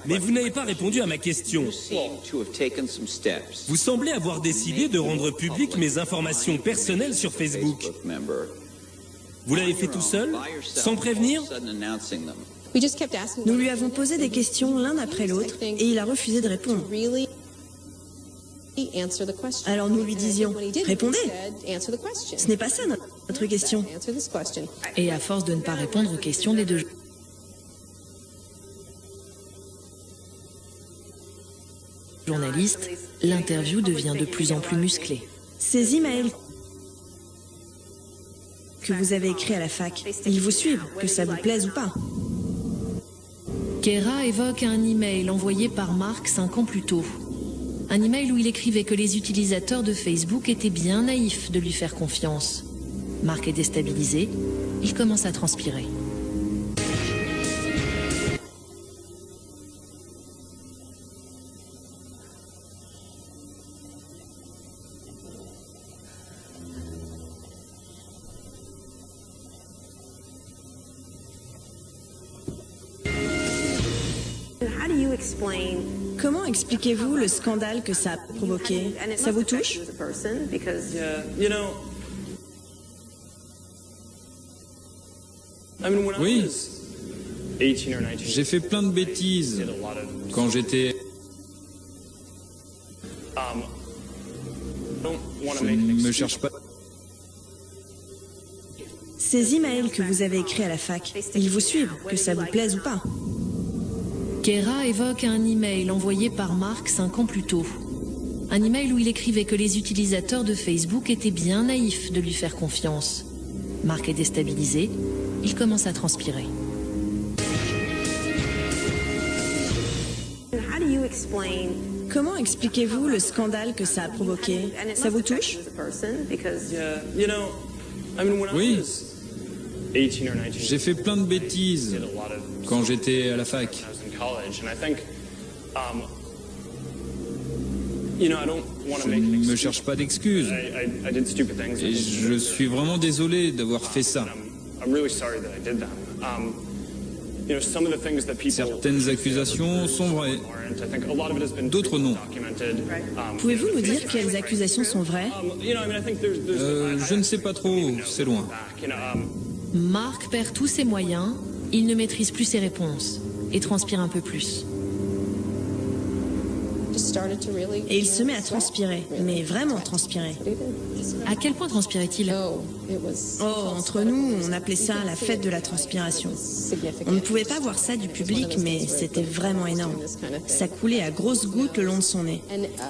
Mais vous n'avez pas répondu à ma question. Vous semblez avoir décidé de rendre publiques mes informations personnelles sur Facebook. Vous l'avez fait tout seul, sans prévenir? Nous lui avons posé des questions l'un après l'autre et il a refusé de répondre. Alors nous lui disions, répondez. Ce n'est pas ça notre question. Et à force de ne pas répondre aux questions des deux journalistes, l'interview devient de plus en plus musclée. Ces emails que vous avez écrits à la fac, ils vous suivent, que ça vous plaise ou pas. Kera évoque un email envoyé par Mark 5 ans plus tôt. Un email où il écrivait que les utilisateurs de Facebook étaient bien naïfs de lui faire confiance. Mark est déstabilisé, il commence à transpirer. Comment expliquez-vous le scandale que ça a provoqué? Ça vous touche? Oui, j'ai fait plein de bêtises quand j'étais... Je ne me cherche pas. Ces emails que vous avez écrits à la fac, ils vous suivent, que ça vous plaise ou pas. Kera évoque un email envoyé par Mark 5 ans plus tôt. Un email où il écrivait que les utilisateurs de Facebook étaient bien naïfs de lui faire confiance. Mark est déstabilisé, il commence à transpirer. Comment expliquez-vous le scandale que ça a provoqué? Ça vous touche? Oui, j'ai fait plein de bêtises quand j'étais à la fac. Je ne me cherche pas d'excuses. Et je suis vraiment désolé d'avoir fait ça. Certaines accusations sont vraies, d'autres non. Pouvez-vous nous dire quelles accusations sont vraies? Je ne sais pas trop, c'est loin. Mark perd tous ses moyens, il ne maîtrise plus ses réponses et transpire un peu plus. Et il se met à transpirer, mais vraiment transpirer. À quel point transpirait-il? Oh, entre nous, on appelait ça la fête de la transpiration. On ne pouvait pas voir ça du public, mais c'était vraiment énorme. Ça coulait à grosses gouttes le long de son nez.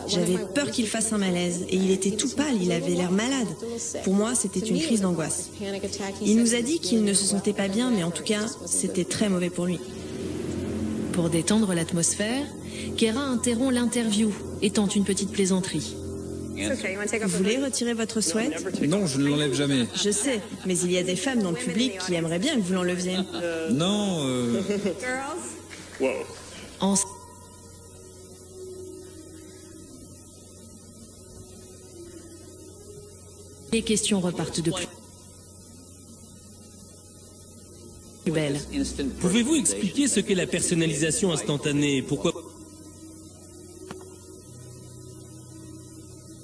J'avais peur qu'il fasse un malaise, et il était tout pâle, il avait l'air malade. Pour moi, c'était une crise d'angoisse. Il nous a dit qu'il ne se sentait pas bien, mais en tout cas, c'était très mauvais pour lui. Pour détendre l'atmosphère, Kera interrompt l'interview et tente une petite plaisanterie. Vous voulez retirer votre sweat? Non, je ne l'enlève jamais. Je sais, mais il y a des femmes dans le public qui aimeraient bien que vous l'enleviez. Non, En les questions repartent de plus belle. Pouvez-vous expliquer ce qu'est la personnalisation instantanée? Pourquoi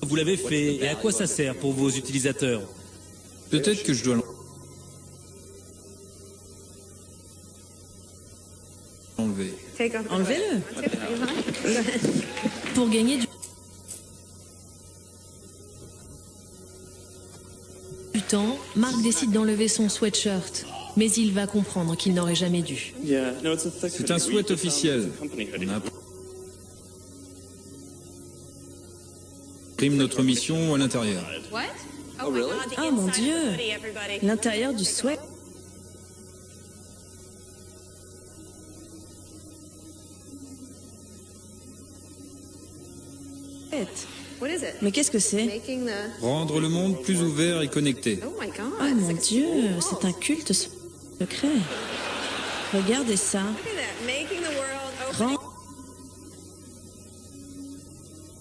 vous l'avez fait et à quoi ça sert pour vos utilisateurs? peut-être que je dois l'enlever. Enlevez-le. Pour gagner du temps, Mark décide d'enlever son sweatshirt, mais il va comprendre qu'il n'aurait jamais dû. C'est un sweat officiel. On imprime notre mission à l'intérieur. Oh mon Dieu! L'intérieur du sweat. Mais qu'est-ce que c'est? Rendre le monde plus ouvert et connecté. Oh mon Dieu, c'est un culte secret. Regardez ça.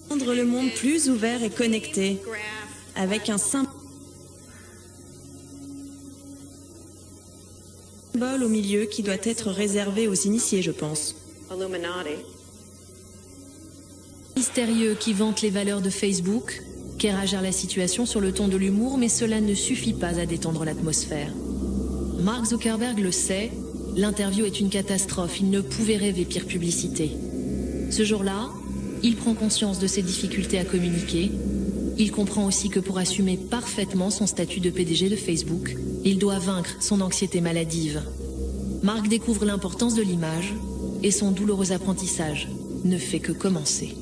Rendre le monde plus ouvert et connecté. Avec un symbole symbole au milieu qui doit être réservé aux initiés, je pense. Mystérieux qui vante les valeurs de Facebook, Kera gère la situation sur le ton de l'humour, mais cela ne suffit pas à détendre l'atmosphère. Mark Zuckerberg le sait, l'interview est une catastrophe, il ne pouvait rêver pire publicité. Ce jour-là, il prend conscience de ses difficultés à communiquer. Il comprend aussi que pour assumer parfaitement son statut de PDG de Facebook, il doit vaincre son anxiété maladive. Mark découvre l'importance de l'image et son douloureux apprentissage ne fait que commencer.